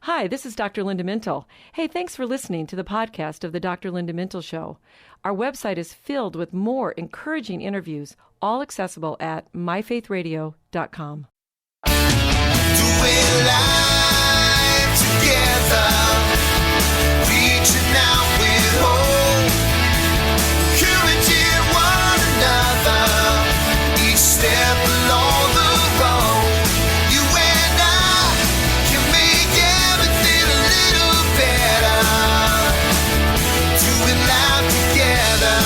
Hi, this is Dr. Linda Mintle. Hey, thanks for listening to the podcast of the Dr. Linda Mintle Show. Our website is filled with more encouraging interviews, all accessible at myfaithradio.com. Doing life together, reaching out with hope, encouraging one another, each step along the road. You and I can make everything a little better, doing life together.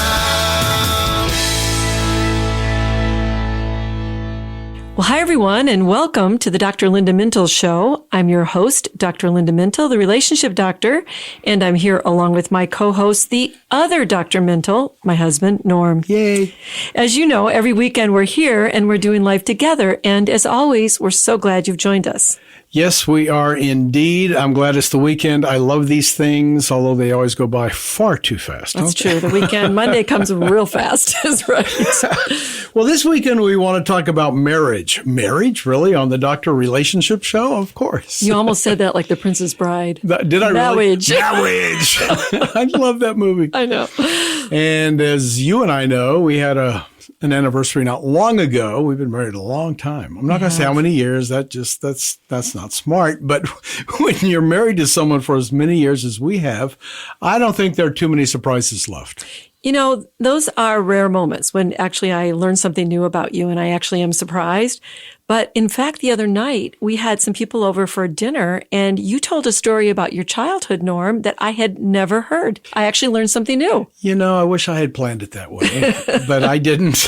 Well, hi, everyone, and welcome to the Dr. Linda Mintle Show. I'm your host, Dr. Linda Mintle, the relationship doctor, and I'm here along with my co-host, the other Dr. Mintle, my husband, Norm. Yay. As you know, every weekend we're here and we're doing life together, and as always, we're so glad you've joined us. Yes, we are indeed. I'm glad it's the weekend. I love these things, although they always go by far too fast. That's true. The weekend, Monday comes real fast. Is right. Well, this weekend we want to talk about marriage. Marriage, really, on the Doctor Relationship Show? Of course. You almost said that like The Princess Bride. Did I Marriage. really? Marriage. I love that movie. I know. And as you and I know, we had an anniversary not long ago. We've been married a long time. I'm not going to say how many years. That's not smart. But when you're married to someone for as many years as we have, I don't think there are too many surprises left. You know, those are rare moments when actually I learn something new about you and I actually am surprised. But in fact, the other night we had some people over for dinner and you told a story about your childhood, Norm, that I had never heard. I actually learned something new. You know, I wish I had planned it that way, but I didn't.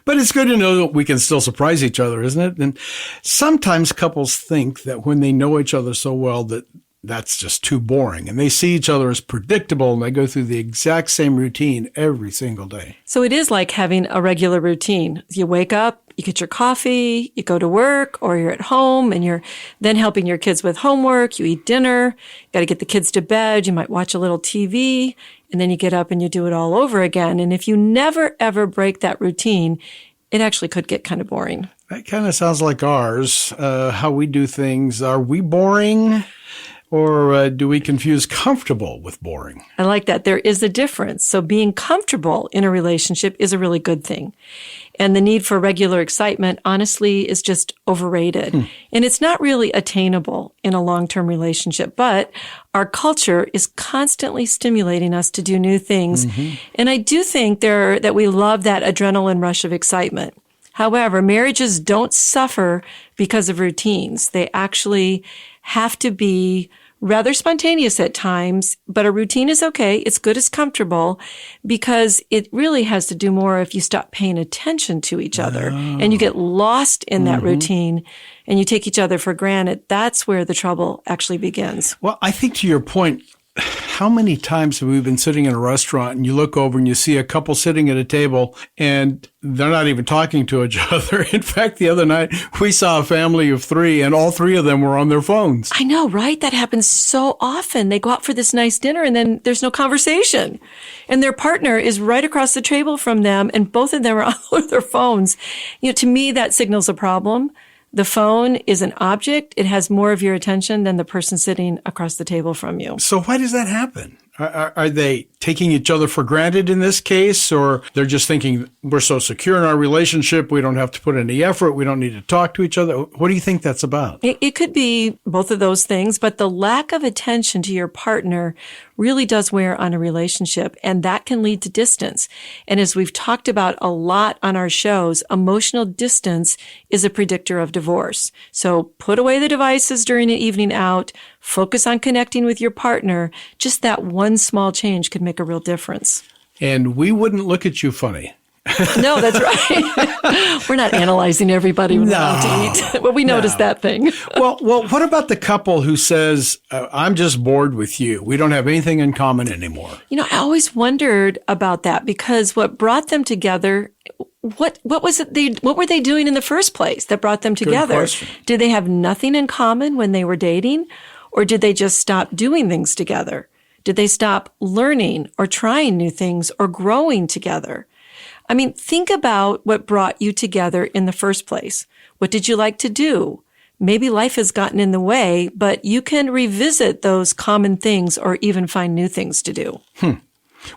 But it's good to know that we can still surprise each other, isn't it? And sometimes couples think that when they know each other so well that's just too boring. And they see each other as predictable and they go through the exact same routine every single day. So it is like having a regular routine. You wake up, you get your coffee, you go to work, or you're at home and you're then helping your kids with homework. You eat dinner, you got to get the kids to bed. You might watch a little TV and then you get up and you do it all over again. And if you never, ever break that routine, it actually could get kind of boring. That kind of sounds like ours, how we do things. Are we boring? Or do we confuse comfortable with boring? I like that. There is a difference. So being comfortable in a relationship is a really good thing. And the need for regular excitement, honestly, is just overrated. And it's not really attainable in a long-term relationship. But our culture is constantly stimulating us to do new things. And I do think that we love that adrenaline rush of excitement. However, marriages don't suffer because of routines. They actually have to be rather spontaneous at times, but a routine is okay. It's good, it's comfortable, because it really has to do more if you stop paying attention to each other and you get lost in that routine and you take each other for granted. That's where the trouble actually begins. Well, I think to your point, how many times have we been sitting in a restaurant and you look over and you see a couple sitting at a table and they're not even talking to each other? In fact, the other night we saw a family of three and all three of them were on their phones. I know, right? That happens so often. They go out for this nice dinner and then there's no conversation. And their partner is right across the table from them and both of them are on their phones. You know, to me, that signals a problem. The phone is an object. It has more of your attention than the person sitting across the table from you. So why does that happen? Are they taking each other for granted in this case, or they're just thinking we're so secure in our relationship, we don't have to put any effort, we don't need to talk to each other? What do you think that's about? It could be both of those things, but the lack of attention to your partner really does wear on a relationship, and that can lead to distance. And as we've talked about a lot on our shows, emotional distance is a predictor of divorce. So put away the devices during an evening out, focus on connecting with your partner. Just that one small change could make a real difference. And we wouldn't look at you funny. No, that's right. We're not analyzing everybody when we're out to eat. Well, we noticed that thing. Well, what about the couple who says, I'm just bored with you. We don't have anything in common anymore. You know, I always wondered about that because what brought them together, what was it? What were they doing in the first place that brought them together? Good question. Did they have nothing in common when they were dating, or did they just stop doing things together? Did they stop learning or trying new things or growing together? I mean, think about what brought you together in the first place. What did you like to do? maybe life has gotten in the way, but you can revisit those common things or even find new things to do.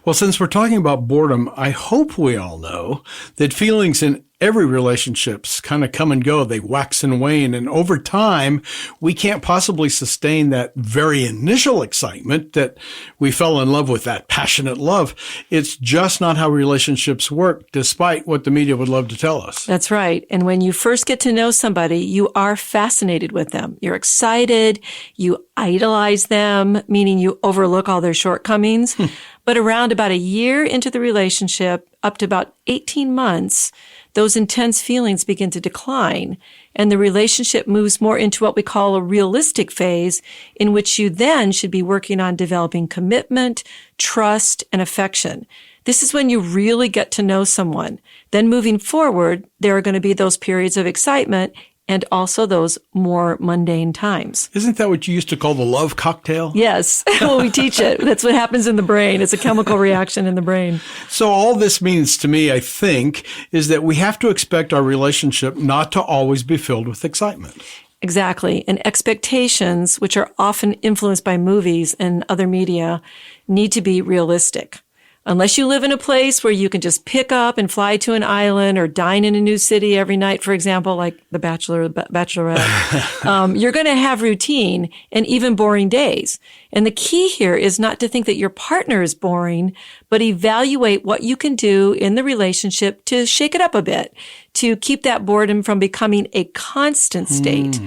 Well, since we're talking about boredom, I hope we all know that feelings in every relationships kind of come and go. They wax and wane. And over time, we can't possibly sustain that very initial excitement that we fell in love with, that passionate love. It's just not how relationships work, despite what the media would love to tell us. That's right. And when you first get to know somebody, you are fascinated with them. You're excited. You idolize them, meaning you overlook all their shortcomings. But around about a year into the relationship, up to about 18 months, those intense feelings begin to decline, and the relationship moves more into what we call a realistic phase, in which you then should be working on developing commitment, trust, and affection. This is when you really get to know someone. Then moving forward, there are going to be those periods of excitement and also those more mundane times. Isn't that what you used to call the love cocktail? Yes. Well, we teach it. That's what happens in the brain. It's a chemical reaction in the brain. So all this means to me, I think, is that we have to expect our relationship not to always be filled with excitement. Exactly. And expectations, which are often influenced by movies and other media, need to be realistic. Unless you live in a place where you can just pick up and fly to an island or dine in a new city every night, for example, like The Bachelor or The Bachelorette, you're going to have routine and even boring days. And the key here is not to think that your partner is boring, but evaluate what you can do in the relationship to shake it up a bit, to keep that boredom from becoming a constant state.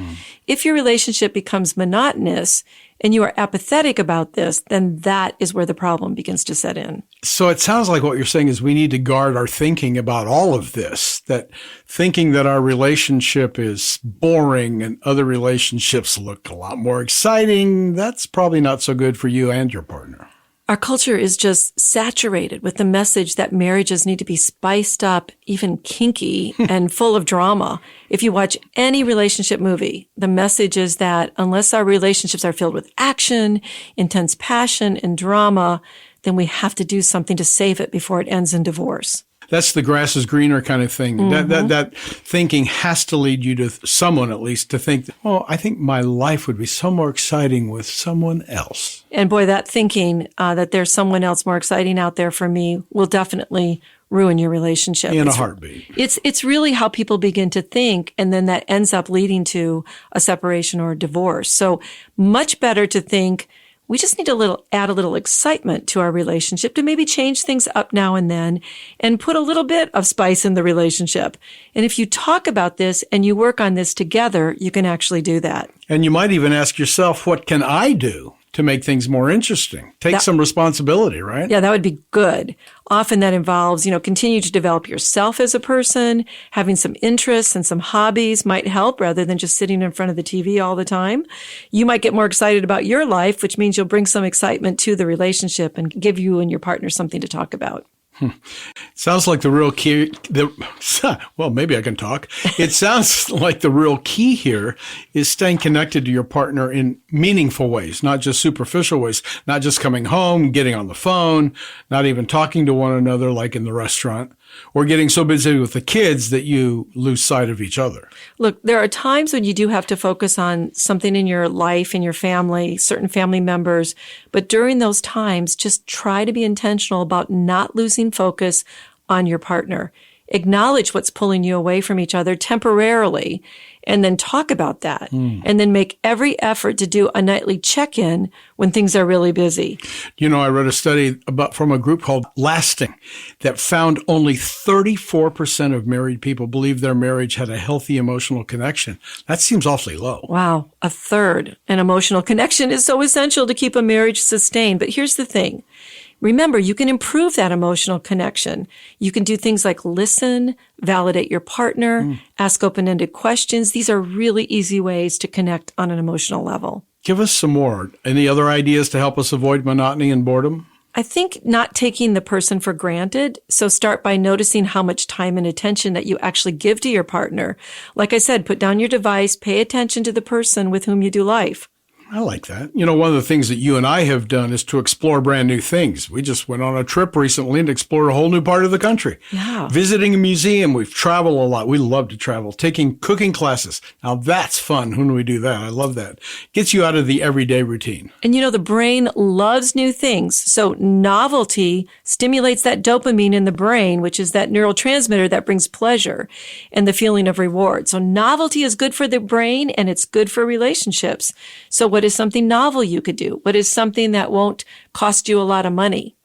If your relationship becomes monotonous, and you are apathetic about this, then that is where the problem begins to set in. So it sounds like what you're saying is we need to guard our thinking about all of this, that thinking that our relationship is boring and other relationships look a lot more exciting, that's probably not so good for you and your partner. Our culture is just saturated with the message that marriages need to be spiced up, even kinky, and full of drama. If you watch any relationship movie, the message is that unless our relationships are filled with action, intense passion, and drama, then we have to do something to save it before it ends in divorce. That's the grass is greener kind of thing. Mm-hmm. That thinking has to lead you to someone, at least, to think, oh, I think my life would be so more exciting with someone else. And boy, that thinking that there's someone else more exciting out there for me will definitely ruin your relationship. In a heartbeat. It's really how people begin to think, and then that ends up leading to a separation or a divorce. So much better to think, we just need to add a little excitement to our relationship, to maybe change things up now and then and put a little bit of spice in the relationship. And if you talk about this and you work on this together, you can actually do that. And you might even ask yourself, what can I do to make things more interesting? Take some responsibility, right? Yeah, that would be good. Often that involves, continue to develop yourself as a person. Having some interests and some hobbies might help rather than just sitting in front of the TV all the time. You might get more excited about your life, which means you'll bring some excitement to the relationship and give you and your partner something to talk about. Sounds like the real key. Well, maybe I can talk. It sounds like the real key here is staying connected to your partner in meaningful ways, not just superficial ways, not just coming home, getting on the phone, not even talking to one another like in the restaurant, or getting so busy with the kids that you lose sight of each other. Look, there are times when you do have to focus on something in your life, in your family, certain family members. But during those times, just try to be intentional about not losing focus on your partner. Acknowledge what's pulling you away from each other temporarily, and then talk about that. And then make every effort to do a nightly check-in when things are really busy. I read a study from a group called Lasting that found only 34% of married people believe their marriage had a healthy emotional connection. That seems awfully low. Wow, a third. An emotional connection is so essential to keep a marriage sustained. But here's the thing. Remember, you can improve that emotional connection. You can do things like listen, validate your partner, ask open-ended questions. These are really easy ways to connect on an emotional level. Give us some more. Any other ideas to help us avoid monotony and boredom? I think not taking the person for granted. So start by noticing how much time and attention that you actually give to your partner. Like I said, put down your device, pay attention to the person with whom you do life. I like that. You know, one of the things that you and I have done is to explore brand new things. We just went on a trip recently and explored a whole new part of the country. Yeah. Visiting a museum. We've traveled a lot. We love to travel. Taking cooking classes. Now that's fun when we do that. I love that. Gets you out of the everyday routine. And you know, the brain loves new things. So novelty stimulates that dopamine in the brain, which is that neurotransmitter that brings pleasure and the feeling of reward. So novelty is good for the brain and it's good for relationships. So what is something novel you could do? What is something that won't cost you a lot of money?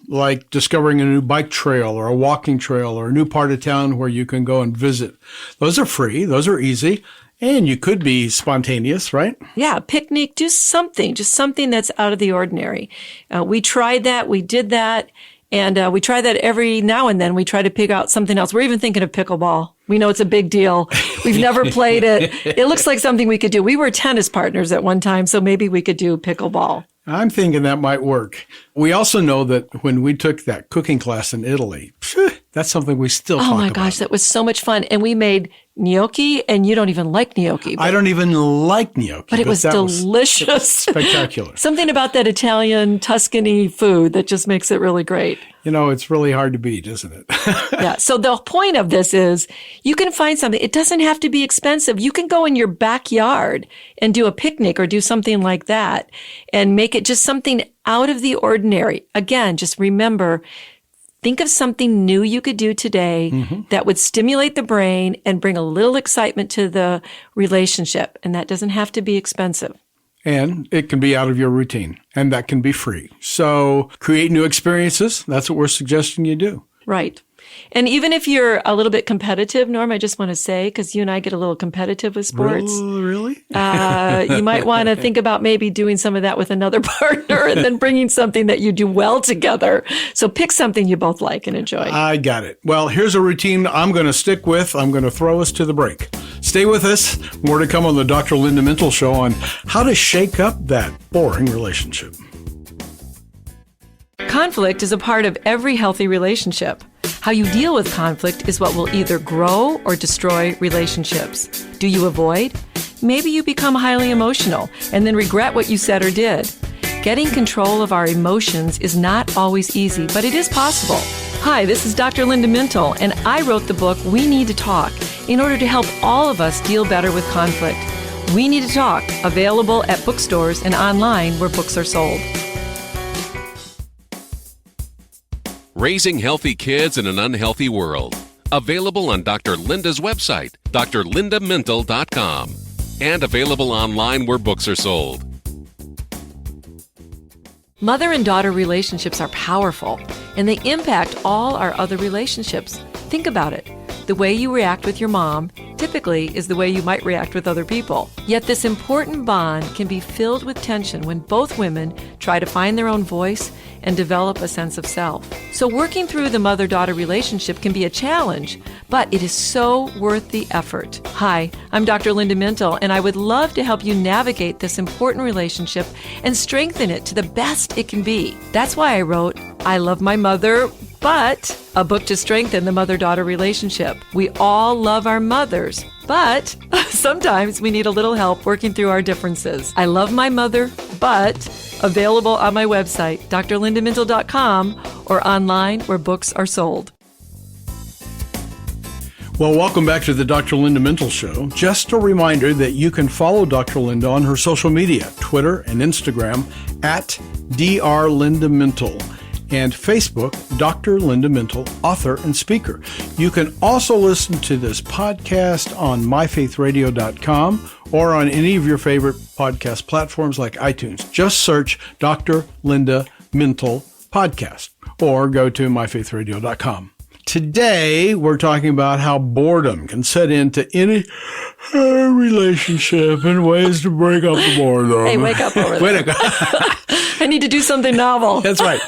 Like discovering a new bike trail or a walking trail or a new part of town where you can go and visit. Those are free. Those are easy. And you could be spontaneous, right? Yeah, picnic, do something, just something that's out of the ordinary. We tried that. We did that. And we try that every now and then. We try to pick out something else. We're even thinking of pickleball. We know it's a big deal. We've never played it. It looks like something we could do. We were tennis partners at one time, so maybe we could do pickleball. I'm thinking that might work. We also know that when we took that cooking class in Italy, that's something we still talk about. Oh my gosh, that was so much fun. And we made gnocchi, and you don't even like gnocchi. I don't even like gnocchi. But it was delicious. Spectacular. Something about that Italian Tuscany food that just makes it really great. You know, it's really hard to beat, isn't it? Yeah. So the point of this is you can find something. It doesn't have to be expensive. You can go in your backyard and do a picnic or do something like that and make it just something out of the ordinary. Again, just remember, think of something new you could do today that would stimulate the brain and bring a little excitement to the relationship. And that doesn't have to be expensive. And it can be out of your routine, and that can be free. So create new experiences. That's what we're suggesting you do. Right. And even if you're a little bit competitive, Norm, I just want to say, because you and I get a little competitive with sports. Really? You might want to think about maybe doing some of that with another partner and then bringing something that you do well together. So pick something you both like and enjoy. I got it. Well, here's a routine I'm going to stick with. I'm going to throw us to the break. Stay with us. More to come on the Dr. Linda Mintle Show on how to shake up that boring relationship. Conflict is a part of every healthy relationship. How you deal with conflict is what will either grow or destroy relationships. Do you avoid? Maybe you become highly emotional and then regret what you said or did. Getting control of our emotions is not always easy, but it is possible. Hi, this is Dr. Linda Mintle, and I wrote the book We Need to Talk in order to help all of us deal better with conflict. We Need to Talk, available at bookstores and online where books are sold. Raising Healthy Kids in an Unhealthy World. Available on Dr. Linda's website, drlindamintle.com, and available online where books are sold. Mother and daughter relationships are powerful, and they impact all our other relationships. Think about it. The way you react with your mom typically is the way you might react with other people. Yet this important bond can be filled with tension when both women try to find their own voice and develop a sense of self. So working through the mother-daughter relationship can be a challenge, but it is so worth the effort. Hi, I'm Dr. Linda Mintle, and I would love to help you navigate this important relationship and strengthen it to the best it can be. That's why I wrote I Love My Mother, but a book to strengthen the mother-daughter relationship. We all love our mothers, but sometimes we need a little help working through our differences. I Love My Mother, but available on my website, drlindamintle.com, or online where books are sold. Well, welcome back to the Dr. Linda Mintle Show. Just a reminder that you can follow Dr. Linda on her social media, Twitter and Instagram, at drlindamintle, and Facebook, Dr. Linda Mintle, author and speaker. You can also listen to this podcast on myfaithradio.com or on any of your favorite podcast platforms like iTunes. Just search Dr. Linda Mintle Podcast or go to myfaithradio.com. Today, we're talking about how boredom can set into any relationship and ways to break up the boredom. Hey, wake up over there. I need to do something novel. That's right.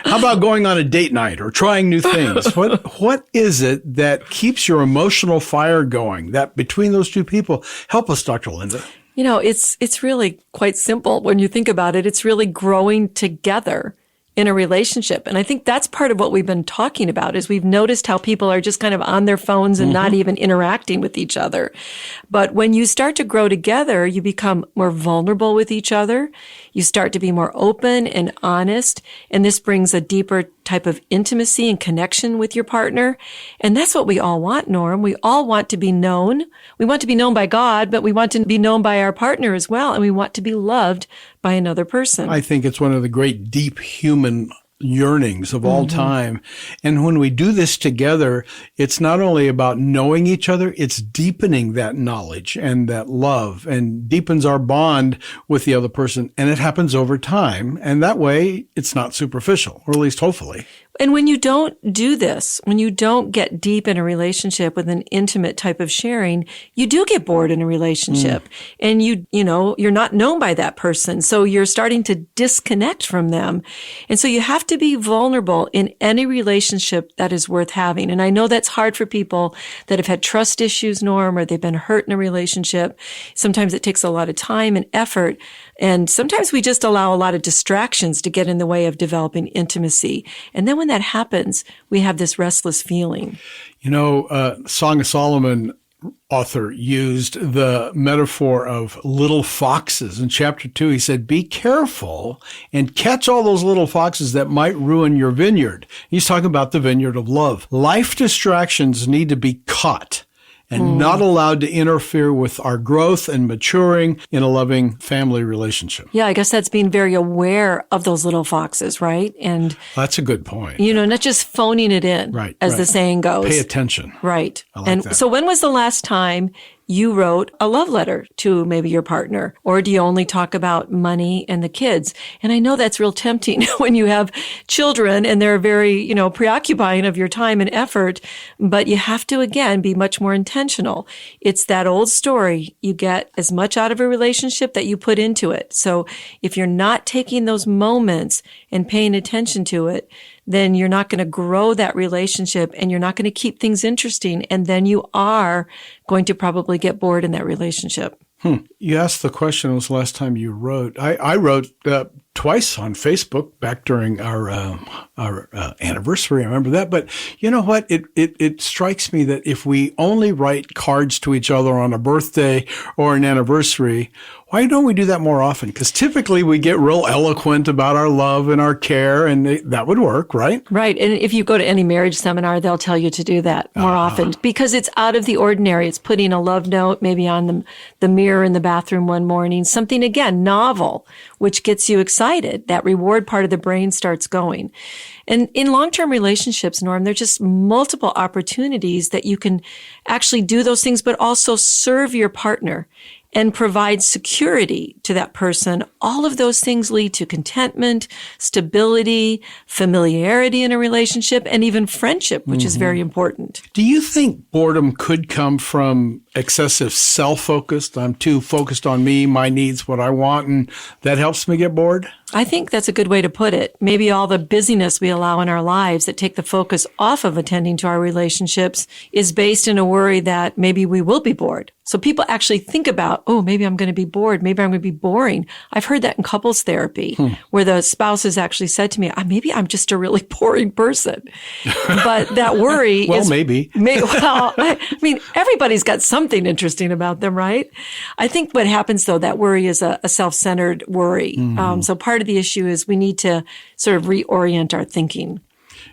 How about going on a date night or trying new things? What is it that keeps your emotional fire going? That between those two people, help us, Dr. Linda. You know, it's really quite simple when you think about it. It's really growing together. in a relationship. And I think that's part of what we've been talking about is we've noticed how people are just kind of on their phones and not even interacting with each other. But when you start to grow together, you become more vulnerable with each other. You start to be more open and honest. And this brings a deeper type of intimacy and connection with your partner. And that's what we all want, Norm. We all want to be known. We want to be known by God, but we want to be known by our partner as well. And we want to be loved by another person. I think it's one of the great deep human yearnings of all time. And when we do this together, it's not only about knowing each other, it's deepening that knowledge and that love and deepens our bond with the other person. And it happens over time. And that way it's not superficial, or at least hopefully. And when you don't do this, when you don't get deep in a relationship with an intimate type of sharing, you do get bored in a relationship and you're not known by that person. So you're starting to disconnect from them. And so you have to be vulnerable in any relationship that is worth having. And I know that's hard for people that have had trust issues, Norm, or they've been hurt in a relationship. Sometimes it takes a lot of time and effort. And sometimes we just allow a lot of distractions to get in the way of developing intimacy. And then when that happens, we have this restless feeling. Song of Solomon author used the metaphor of little foxes. In chapter 2, he said, be careful and catch all those little foxes that might ruin your vineyard. He's talking about the vineyard of love. Life distractions need to be caught and not allowed to interfere with our growth and maturing in a loving family relationship. Yeah, I guess that's being very aware of those little foxes, right? And that's a good point. Not just phoning it in, as the saying goes. Pay attention. Right. I like that. So when was the last time you wrote a love letter to maybe your partner? Or do you only talk about money and the kids? And I know that's real tempting when you have children and they're very, preoccupying of your time and effort, but you have to, again, be much more intentional. It's that old story. You get as much out of a relationship that you put into it. So if you're not taking those moments and paying attention to it, then you're not going to grow that relationship and you're not going to keep things interesting. And then you are going to probably get bored in that relationship. You asked the question, when was the last time you wrote? I wrote twice on Facebook back during our anniversary. I remember that. But you know what? It strikes me that if we only write cards to each other on a birthday or an anniversary, why don't we do that more often? Because typically we get real eloquent about our love and our care, and that would work, right? Right. And if you go to any marriage seminar, they'll tell you to do that more often because it's out of the ordinary. It's putting a love note maybe on the mirror in the bathroom one morning, something, again, novel, which gets you excited. That reward part of the brain starts going. And in long-term relationships, Norm, there's just multiple opportunities that you can actually do those things, but also serve your partner and provide security to that person. All of those things lead to contentment, stability, familiarity in a relationship, and even friendship, which is very important. Do you think boredom could come from excessive self-focused? I'm too focused on me, my needs, what I want, and that helps me get bored? I think that's a good way to put it. Maybe all the busyness we allow in our lives that take the focus off of attending to our relationships is based in a worry that maybe we will be bored. So people actually think about, maybe I'm going to be bored. Maybe I'm going to be boring. I've heard that in couples therapy where the spouse has actually said to me, maybe I'm just a really boring person. But that worry well, is... maybe. I mean, everybody's got something interesting about them, right? I think what happens, though, that worry is a self-centered worry. So part of the issue is we need to sort of reorient our thinking.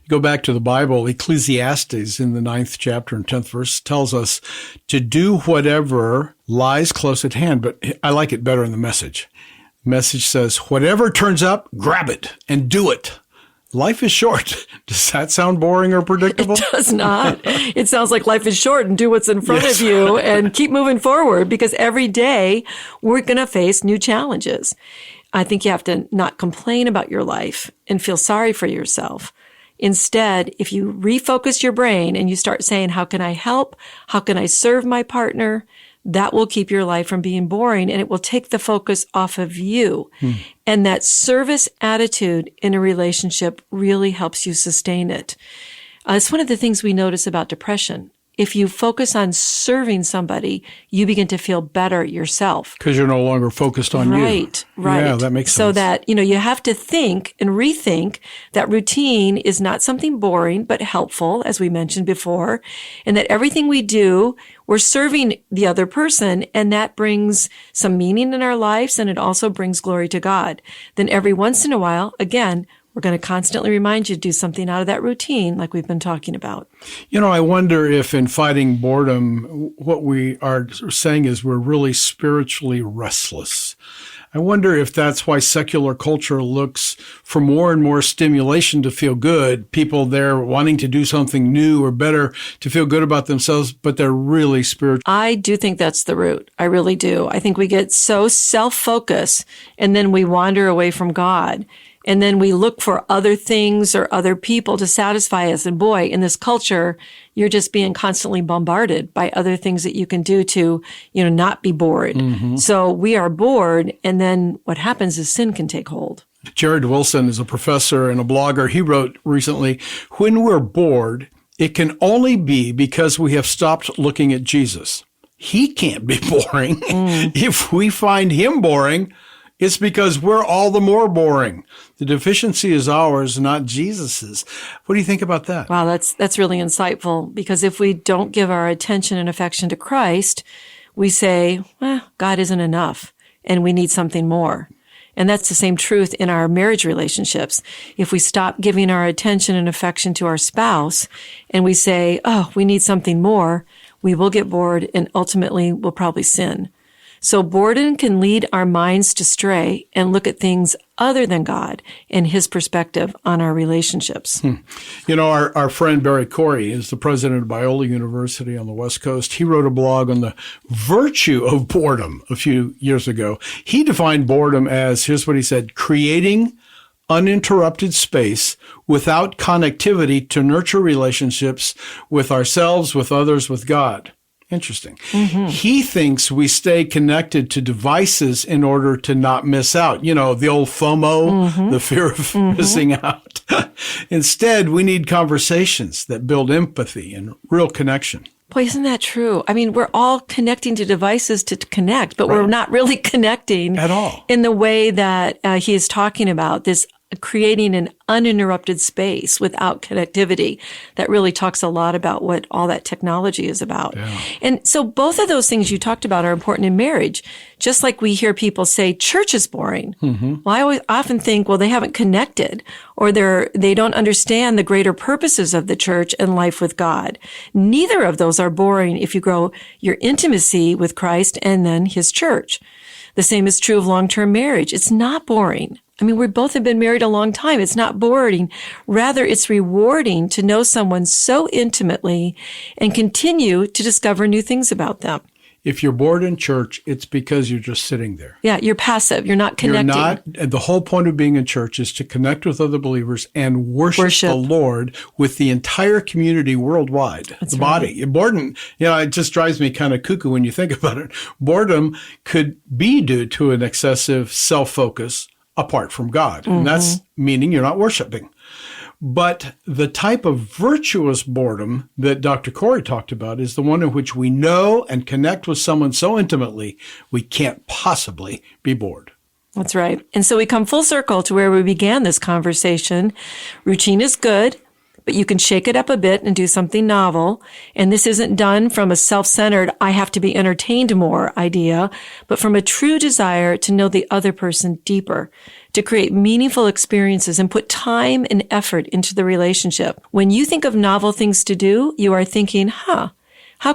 Go back to the Bible, Ecclesiastes in the 9th chapter and 10th verse tells us to do whatever lies close at hand, but I like it better in the Message. The Message says, whatever turns up, grab it and do it. Life is short. Does that sound boring or predictable? It does not. It sounds like life is short and do what's in front of you and keep moving forward because every day we're going to face new challenges. I think you have to not complain about your life and feel sorry for yourself. Instead, if you refocus your brain and you start saying, how can I help? How can I serve my partner? That will keep your life from being boring and it will take the focus off of you. And that service attitude in a relationship really helps you sustain it. It's one of the things we notice about depression. if you focus on serving somebody, you begin to feel better yourself. Because you're no longer focused on you. Right. Yeah, that makes sense. So that, you have to think and rethink that routine is not something boring, but helpful, as we mentioned before, and that everything we do, we're serving the other person, and that brings some meaning in our lives, and it also brings glory to God. Then every once in a while, again, we're going to constantly remind you to do something out of that routine like we've been talking about. I wonder if in fighting boredom, what we are saying is we're really spiritually restless. I wonder if that's why secular culture looks for more and more stimulation to feel good. People there wanting to do something new or better to feel good about themselves, but they're really spiritual. I do think that's the root. I really do. I think we get so self-focused and then we wander away from God. And then we look for other things or other people to satisfy us. And boy, in this culture, you're just being constantly bombarded by other things that you can do to, not be bored. Mm-hmm. So we are bored. And then what happens is sin can take hold. Jared Wilson is a professor and a blogger. He wrote recently, when we're bored, it can only be because we have stopped looking at Jesus. He can't be boring. If we find him boring, it's because we're all the more boring. The deficiency is ours, not Jesus's. What do you think about that? Wow, that's really insightful, because if we don't give our attention and affection to Christ, we say, God isn't enough and we need something more. And that's the same truth in our marriage relationships. If we stop giving our attention and affection to our spouse and we say, we need something more, we will get bored and ultimately we'll probably sin. So boredom can lead our minds to stray and look at things other than God and his perspective on our relationships. Our friend Barry Corey is the president of Biola University on the West Coast. He wrote a blog on the virtue of boredom a few years ago. He defined boredom as, here's what he said, creating uninterrupted space without connectivity to nurture relationships with ourselves, with others, with God. Interesting. Mm-hmm. He thinks we stay connected to devices in order to not miss out. The old FOMO, the fear of missing out. Instead, we need conversations that build empathy and real connection. Boy, isn't that true? I mean, we're all connecting to devices to connect, but we're not really connecting at all in the way that he is talking about, this creating an uninterrupted space without connectivity. That really talks a lot about what all that technology is about. Yeah. And so both of those things you talked about are important in marriage. Just like we hear people say church is boring. Mm-hmm. Well, I often think, they haven't connected, or they don't understand the greater purposes of the church and life with God. Neither of those are boring if you grow your intimacy with Christ and then his church. The same is true of long-term marriage. It's not boring. I mean, we both have been married a long time. It's not boring. Rather, it's rewarding to know someone so intimately and continue to discover new things about them. If you're bored in church, it's because you're just sitting there. Yeah, you're passive. You're not connecting. The whole point of being in church is to connect with other believers and worship the Lord with the entire community worldwide. That's the body. Right. Boredom, it just drives me kind of cuckoo when you think about it. Boredom could be due to an excessive self-focus apart from God. Mm-hmm. And that's meaning you're not worshiping. But the type of virtuous boredom that Dr. Corey talked about is the one in which we know and connect with someone so intimately we can't possibly be bored. That's right. And so we come full circle to where we began this conversation. Routine is good, but you can shake it up a bit and do something novel. And this isn't done from a self-centered, I have to be entertained more idea, but from a true desire to know the other person deeper, to create meaningful experiences and put time and effort into the relationship. When you think of novel things to do, you are thinking, how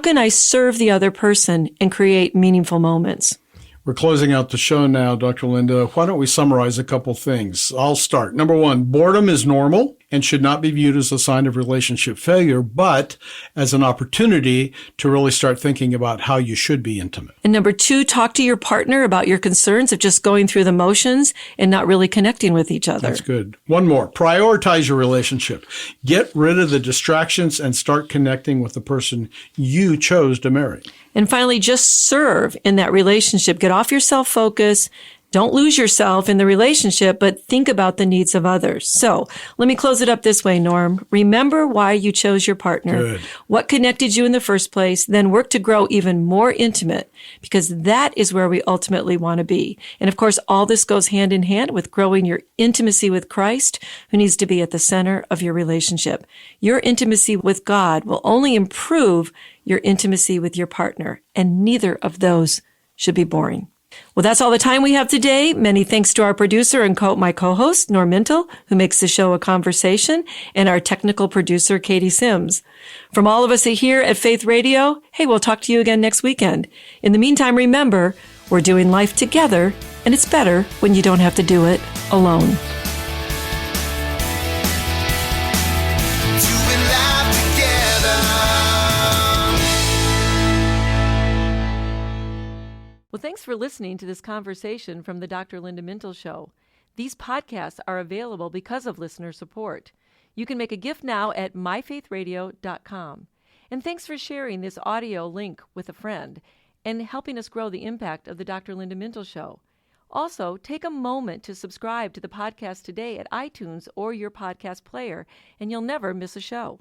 can I serve the other person and create meaningful moments? We're closing out the show now, Dr. Linda. Why don't we summarize a couple things? I'll start. Number one, boredom is normal and should not be viewed as a sign of relationship failure, but as an opportunity to really start thinking about how you should be intimate. And number two, talk to your partner about your concerns of just going through the motions and not really connecting with each other. That's good. One more, prioritize your relationship. Get rid of the distractions and start connecting with the person you chose to marry. And finally, just serve in that relationship. Get off your self-focus. Don't lose yourself in the relationship, but think about the needs of others. So let me close it up this way, Norm. Remember why you chose your partner, Good. what connected you in the first place, then work to grow even more intimate, because that is where we ultimately want to be. And of course, all this goes hand in hand with growing your intimacy with Christ, who needs to be at the center of your relationship. Your intimacy with God will only improve your intimacy with your partner, and neither of those should be boring. Well, that's all the time we have today. Many thanks to our producer and my co-host, Norm Mintle, who makes the show a conversation, and our technical producer, Katie Sims. From all of us here at Faith Radio, hey, we'll talk to you again next weekend. In the meantime, remember, we're doing life together, and it's better when you don't have to do it alone. Doing life together. Well, thanks for listening to this conversation from the Dr. Linda Mintle Show. These podcasts are available because of listener support. You can make a gift now at myfaithradio.com. And thanks for sharing this audio link with a friend and helping us grow the impact of the Dr. Linda Mintle Show. Also, take a moment to subscribe to the podcast today at iTunes or your podcast player, and you'll never miss a show.